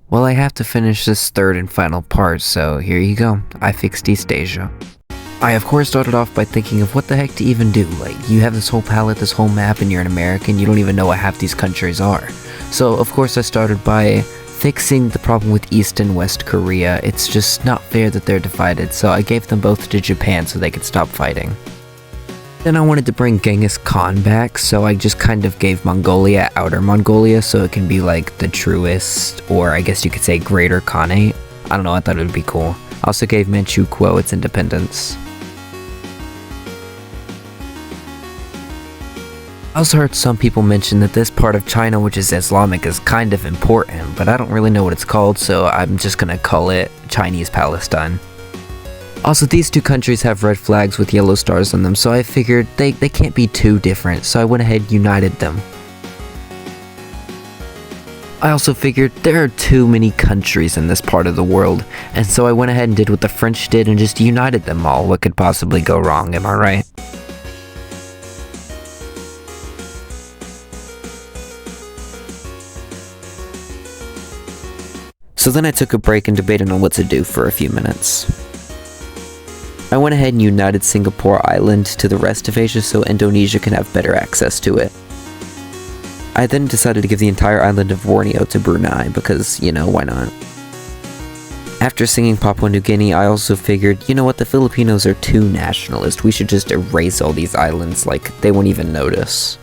Well, I have to finish this third and final part, so here you go. I fixed East Asia. I of course started off by thinking of what the heck to even do. Like, you have this whole palette, this whole map, and you're an American, you don't even know what half these countries are. So of course I started by fixing the problem with East and West Korea. It's just not fair that they're divided, so I gave them both to Japan so they could stop fighting. Then I wanted to bring Genghis Khan back, so I just kind of gave Mongolia Outer Mongolia so it can be like the truest, or I guess you could say Greater Khanate. I don't know, I thought it would be cool. I also gave Manchukuo its independence. I also heard some people mention that this part of China, which is Islamic, is kind of important, but I don't really know what it's called, so I'm just gonna call it Chinese Palestine. Also, these two countries have red flags with yellow stars on them, so I figured they can't be too different, so I went ahead and united them. I also figured there are too many countries in this part of the world, and so I went ahead and did what the French did and just united them all. What could possibly go wrong, am I right? So then I took a break and debated on what to do for a few minutes. I went ahead and united Singapore Island to the rest of Asia so Indonesia can have better access to it. I then decided to give the entire island of Borneo to Brunei because, you know, why not? After singing Papua New Guinea, I also figured, you know what, the Filipinos are too nationalist. We should just erase all these islands, like, they won't even notice.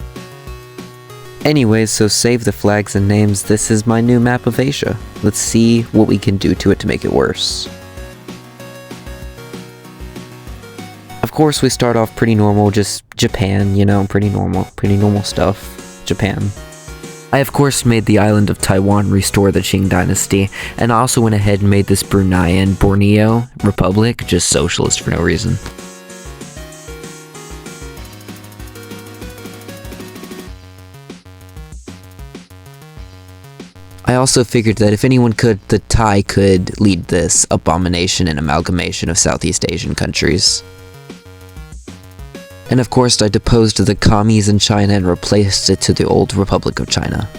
Anyways, so save the flags and names. This is my new map of Asia. Let's see what we can do to it to make it worse. Of course, we start off pretty normal, just Japan, you know, pretty normal stuff. Japan. I of course made the island of Taiwan restore the Qing dynasty, and I also went ahead and made this Bruneian Borneo Republic just socialist for no reason. I also figured that if anyone could, the Thai could lead this abomination and amalgamation of Southeast Asian countries. And of course I deposed the commies in China and replaced it to the old Republic of China.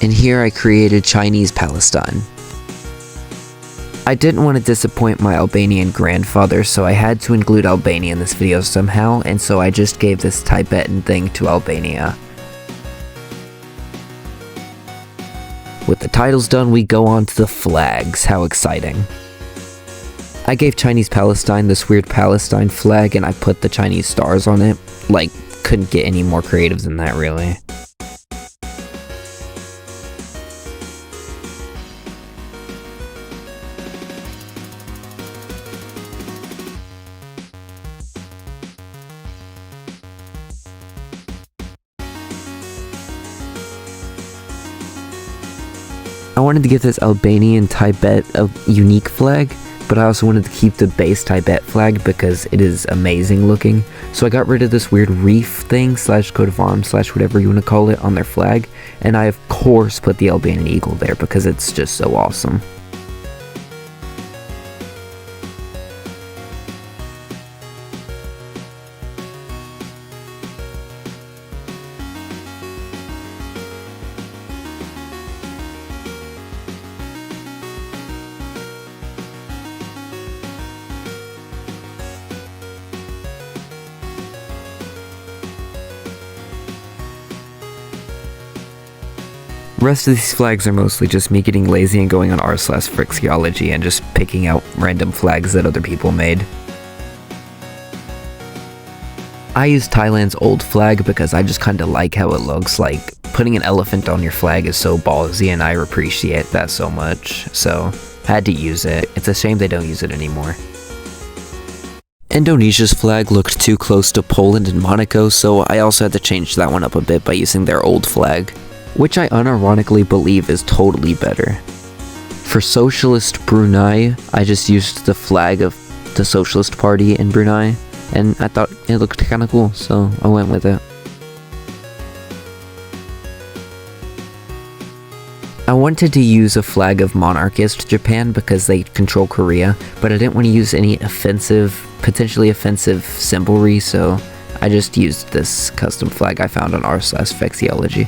And here I created Chinese Palestine. I didn't want to disappoint my Albanian grandfather, so I had to include Albania in this video somehow, and so I just gave this Tibetan thing to Albania. With the titles done, we go on to the flags. How exciting. I gave Chinese Palestine this weird Palestine flag and I put the Chinese stars on it. Like, couldn't get any more creative than that, really. I wanted to give this Albanian Tibet a unique flag, but I also wanted to keep the base Tibet flag because it is amazing looking. So I got rid of this weird reef thing / coat of arms / whatever you want to call it on their flag, and I of course put the Albanian eagle there because it's just so awesome. The rest of these flags are mostly just me getting lazy and going on r/Frixiology and just picking out random flags that other people made. I use Thailand's old flag because I just kinda like how it looks. Like, putting an elephant on your flag is so ballsy and I appreciate that so much, so had to use it. It's a shame they don't use it anymore. Indonesia's flag looked too close to Poland and Monaco, so I also had to change that one up a bit by using their old flag, which I unironically believe is totally better. For Socialist Brunei, I just used the flag of the Socialist Party in Brunei, and I thought it looked kinda cool, so I went with it. I wanted to use a flag of monarchist Japan because they control Korea, but I didn't want to use any offensive, potentially offensive symbolry, so I just used this custom flag I found on r/Fexiology.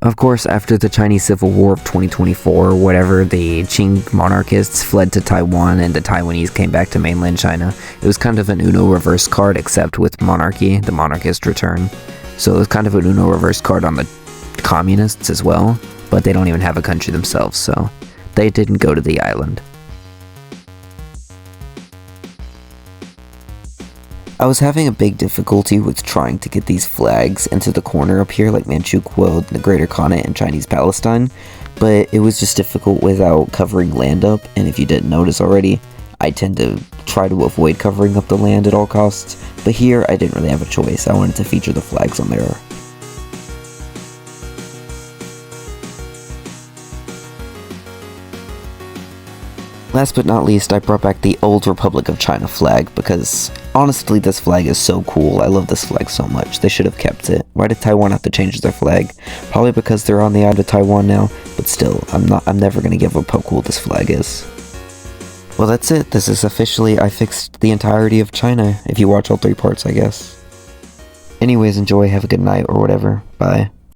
Of course, after the Chinese Civil War of 2024 or whatever, the Qing monarchists fled to Taiwan and the Taiwanese came back to mainland China. It was kind of an Uno reverse card, except with monarchy, the monarchist return. So it was kind of an Uno reverse card on the communists as well, but they don't even have a country themselves, so they didn't go to the island. I was having a big difficulty with trying to get these flags into the corner up here like Manchukuo, the Greater Khanate, and Chinese Palestine, but it was just difficult without covering land up, and if you didn't notice already, I tend to try to avoid covering up the land at all costs, but here I didn't really have a choice. I wanted to feature the flags on there. Last but not least, I brought back the old Republic of China flag because, honestly, this flag is so cool. I love this flag so much. They should have kept it. Why did Taiwan have to change their flag? Probably because they're on the island of Taiwan now, but still, I'm never gonna give up how cool this flag is. Well, that's it. This is officially, I fixed the entirety of China, if you watch all 3 parts, I guess. Anyways, enjoy, have a good night, or whatever. Bye.